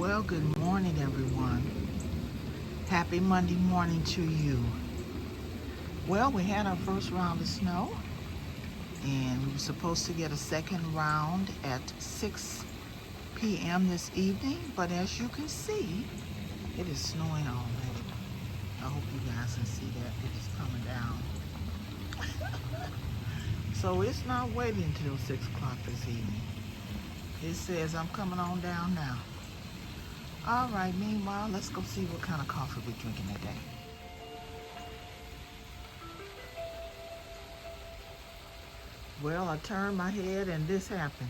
Well, good morning, everyone. Happy Monday morning to you. Well, we had our first round of snow, and we were supposed to get a second round at 6 p.m. this evening, but as you can see, it is snowing already. I hope you guys can see that. It is coming down. So it's not waiting until 6 o'clock this evening. It says I'm coming on down now. All right, meanwhile, let's go see what kind of coffee we're drinking today. Well, I turned my head and this happened.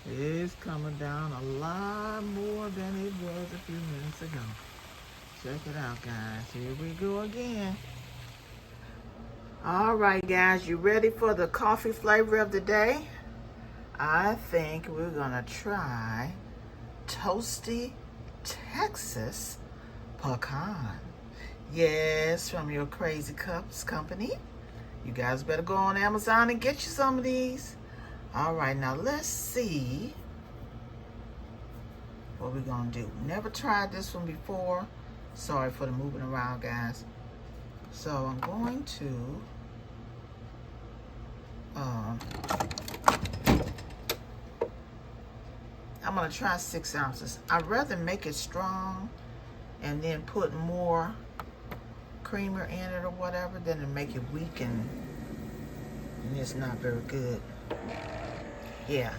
It's coming down a lot more than it was a few minutes ago. Check it out, guys. Here we go again. All right, guys, you ready for the coffee flavor of the day? I think we're gonna try Toasty Texas Pecan. Yes, from your Crazy Cups company. You guys better go on Amazon and get you some of these. All right, now let's see what we're gonna do. Never tried this one before. Sorry for the moving around, guys. So I'm going to I'm gonna try 6 ounces. I'd rather make it strong and then put more creamer in it or whatever than to make it weak and it's not very good. Yeah.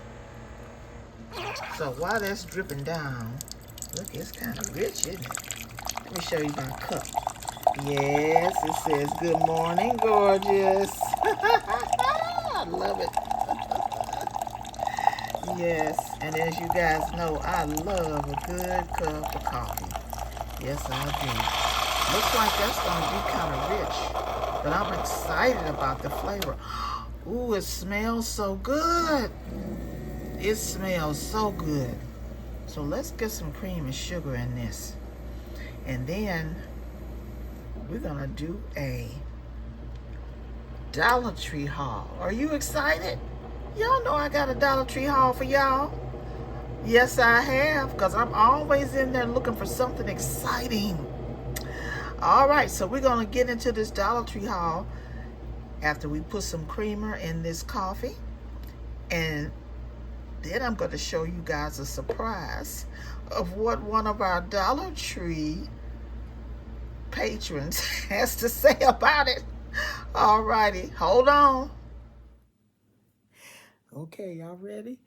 So while that's dripping down, look, it's kind of rich, isn't it? Let me show you my cup. Yes, it says good morning, gorgeous. I love it. Yes, and as you guys know, I love a good cup of coffee. Yes, I do. Looks like that's going to be kind of rich, but I'm excited about the flavor. Ooh, it smells so good. It smells so good. So let's get some cream and sugar in this. And then we're gonna do a Dollar Tree haul. Are you excited? Y'all know I got a Dollar Tree haul for y'all. Yes, I have, because I'm always in there looking for something exciting. All right, so we're gonna get into this Dollar Tree haul after we put some creamer in this coffee. And then I'm going to show you guys a surprise of what one of our Dollar Tree patrons has to say about it. All righty, hold on. Okay, y'all ready?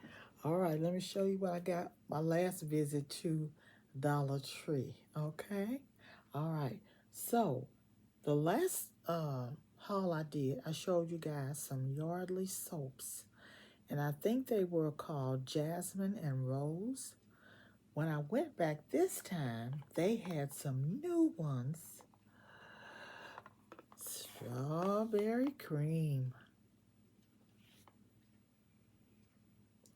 All right, let me show you what I got my last visit to Dollar Tree. Okay? All right, so the last haul I did, I showed you guys some Yardley soaps. And I think they were called Jasmine and Rose. When I went back this time, they had some new ones. Strawberry cream.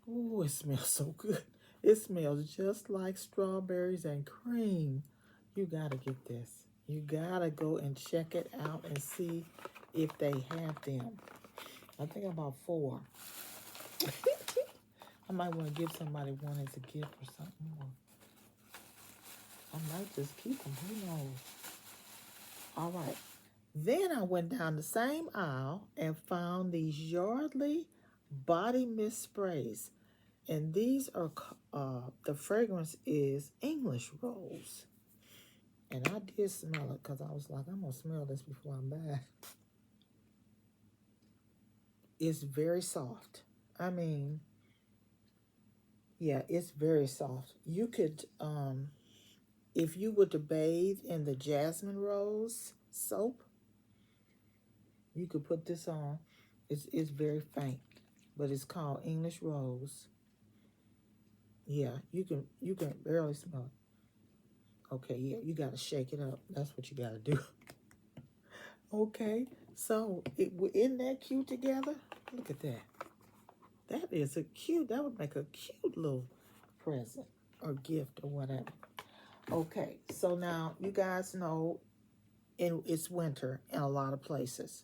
Ooh, it smells so good. It smells just like strawberries and cream. You gotta get this. You gotta go and check it out and see if they have them. I think I bought 4. I might want to give somebody one as a gift or something. I might just keep them. Who knows? All right. Then I went down the same aisle and found these Yardley body mist sprays. And these are, the fragrance is English Rose. And I did smell it because I was like, I'm going to smell this before I'm back. It's very soft. I mean, yeah, it's very soft. You could, if you were to bathe in the Jasmine Rose soap, you could put this on. It's very faint, but it's called English Rose. Yeah, you can barely smell it. Okay, yeah, you gotta shake it up. That's what you gotta do. Okay, so isn't that cute together? Look at that. That is that would make a cute little present or gift or whatever. Okay, so now you guys know it's winter in a lot of places.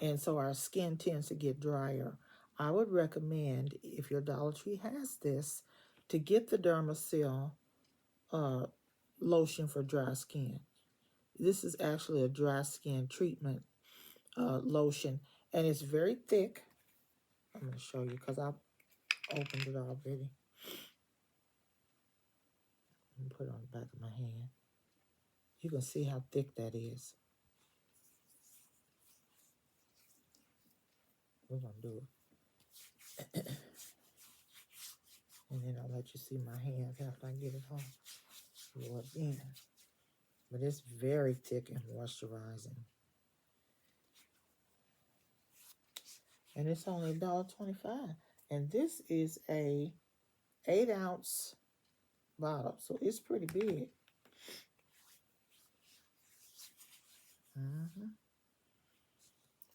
And so our skin tends to get drier. I would recommend, if your Dollar Tree has this, to get the Dermasil lotion for dry skin. This is actually a dry skin treatment lotion, and it's very thick. I'm going to show you because I've opened it already. And put it on the back of my hand. You can see how thick that is. We're going to do it. And then I'll let you see my hands after I get it home. Rub in. But it's very thick and moisturizing. And it's only $1.25. And this is a 8-ounce bottle. So it's pretty big.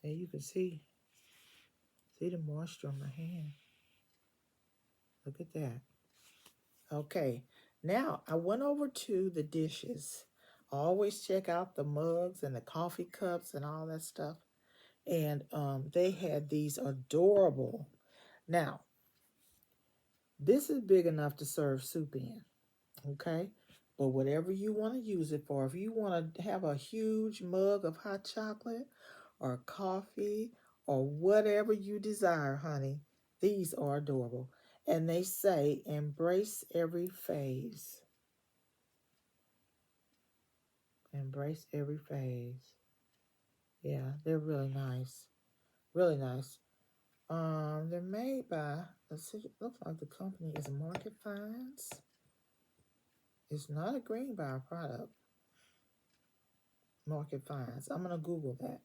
And you can see the moisture on my hand. Look at that. Okay, now I went over to the dishes. I always check out the mugs and the coffee cups and all that stuff. And they had these adorable. Now, this is big enough to serve soup in, okay? But whatever you want to use it for, if you want to have a huge mug of hot chocolate or coffee or whatever you desire, honey, these are adorable. And they say, embrace every phase. Embrace every phase. Yeah, they're really nice. Really nice. They're made by, let's see, it looks like the company is Market Finds. It's not a Greenbrier product. Market Finds. I'm going to Google that.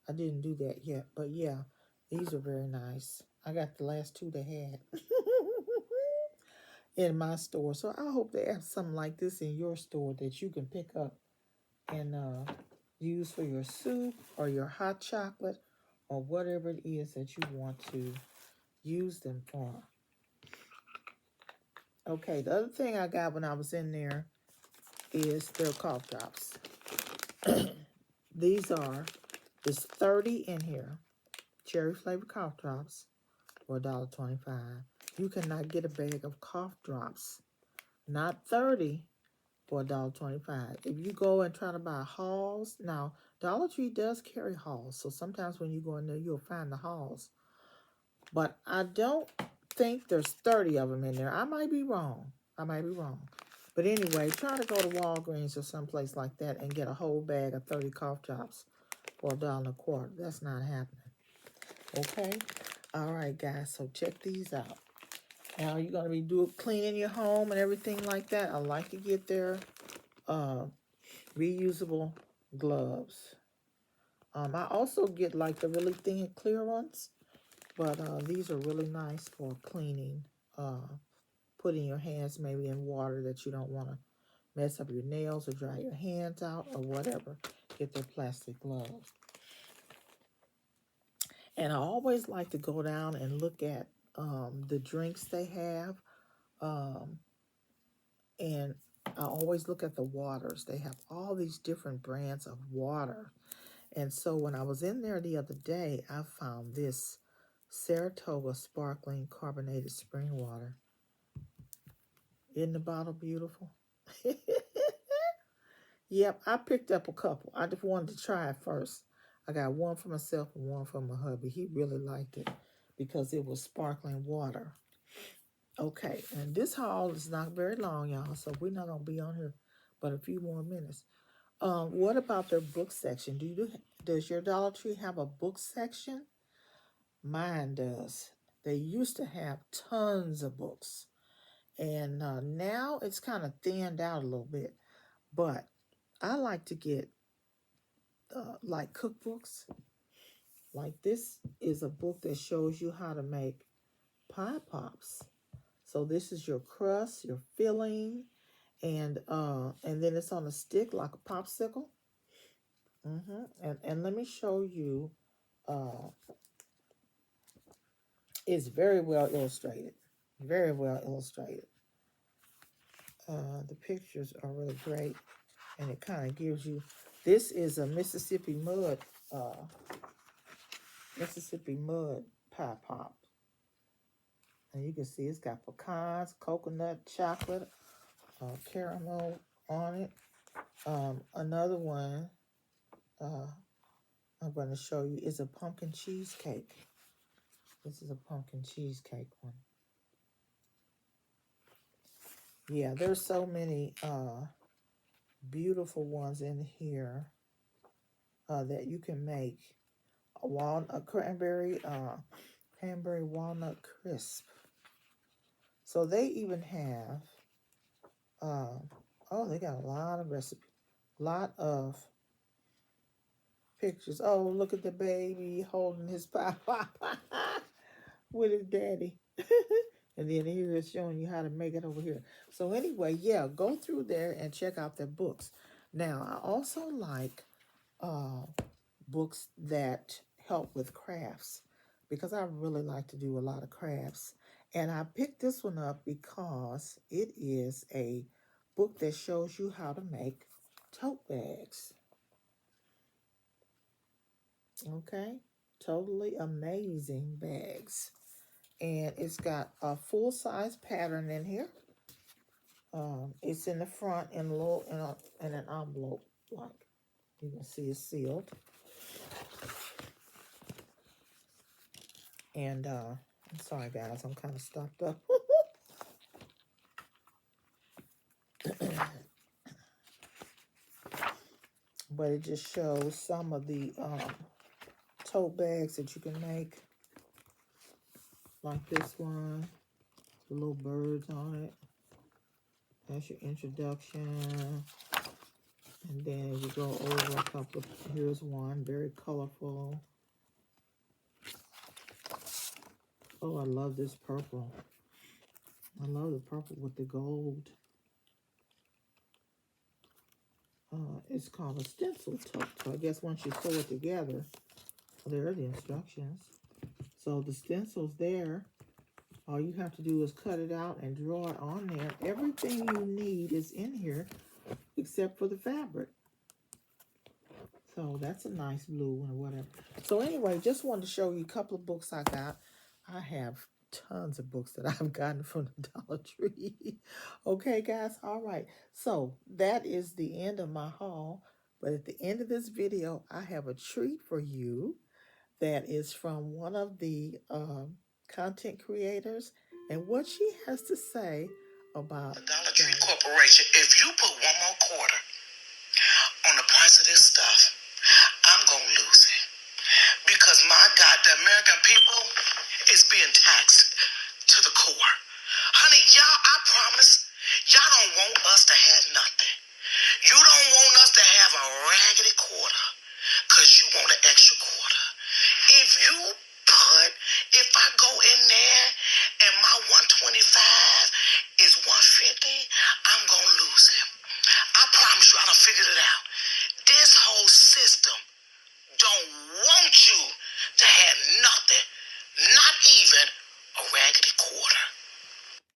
I didn't do that yet, but yeah, these are very nice. I got the last two they had in my store. So I hope they have something like this in your store that you can pick up and use for your soup or your hot chocolate or whatever it is that you want to use them for. Okay, the other thing I got when I was in there is their cough drops. These are, there's 30 in here, cherry flavored cough drops for $1.25. You cannot get a bag of cough drops, not 30, for $1.25. If you go and try to buy Halls, now Dollar Tree does carry Halls, so sometimes when you go in there, you'll find the Halls. But I don't think there's 30 of them in there. I might be wrong. But anyway, try to go to Walgreens or someplace like that and get a whole bag of 30 cough drops for $1.25. That's not happening. Okay? All right, guys, so check these out. Now, you're going to be cleaning your home and everything like that. I like to get their reusable gloves. I also get like the really thin clear ones, but these are really nice for cleaning. Putting your hands maybe in water that you don't want to mess up your nails or dry your hands out or whatever. Get their plastic gloves. And I always like to go down and look at the drinks they have. And I always look at the waters. They have all these different brands of water. And so when I was in there the other day, I found this Saratoga Sparkling Carbonated Spring Water. Isn't the bottle beautiful? Yep, I picked up a couple. I just wanted to try it first. I got one for myself and one for my hubby. He really liked it because it was sparkling water. Okay, and this haul is not very long, y'all, so we're not going to be on here but a few more minutes. What about their book section? Does your Dollar Tree have a book section? Mine does. They used to have tons of books, and now it's kind of thinned out a little bit. But I like to get like cookbooks. Like this is a book that shows you how to make pie pops. So this is your crust, your filling, and then it's on a stick like a popsicle. And let me show you. It's very well illustrated. Very well illustrated. The pictures are really great, and it kind of gives you. This is a Mississippi mud pie pop. And you can see it's got pecans, coconut, chocolate, caramel on it. Another one I'm going to show you is a pumpkin cheesecake. This is a pumpkin cheesecake one. Yeah, there's so many beautiful ones in here that you can make. A cranberry walnut crisp. So they even have they got a lot of recipes, lot of pictures. Oh, look at the baby holding his pie with his daddy. And then here it's showing you how to make it over here. So anyway, yeah, go through there and check out their books. Now, I also like books that help with crafts because I really like to do a lot of crafts. And I picked this one up because it is a book that shows you how to make tote bags. Okay, totally amazing bags. And it's got a full-size pattern in here. It's in the front in a little in an envelope, like you can see it's sealed. And I'm sorry guys, I'm kind of stopped up. But it just shows some of the tote bags that you can make, like this one, the little birds on it. That's your introduction. And then you go over a couple of, here's one, very colorful. Oh, I love this purple. I love the purple with the gold. It's called a stencil tote. So I guess once you sew it together, there are the instructions. So the stencil's there. All you have to do is cut it out and draw it on there. Everything you need is in here except for the fabric. So that's a nice blue one or whatever. So anyway, just wanted to show you a couple of books I got. I have tons of books that I've gotten from the Dollar Tree. Okay, guys? All right. So that is the end of my haul. But at the end of this video, I have a treat for you that is from one of the content creators and what she has to say about the Dollar Tree Corporation. If you put one more quarter on the price of this stuff, I'm going to lose it. Because, my God, the American people is being taxed to the core. Honey, y'all, I promise, y'all don't want us to have nothing. You don't want us to have a raggedy quarter because you want an extra quarter. If I go in there and my 125 is 150, I'm going to lose it. I promise you, I done figured it out. This whole system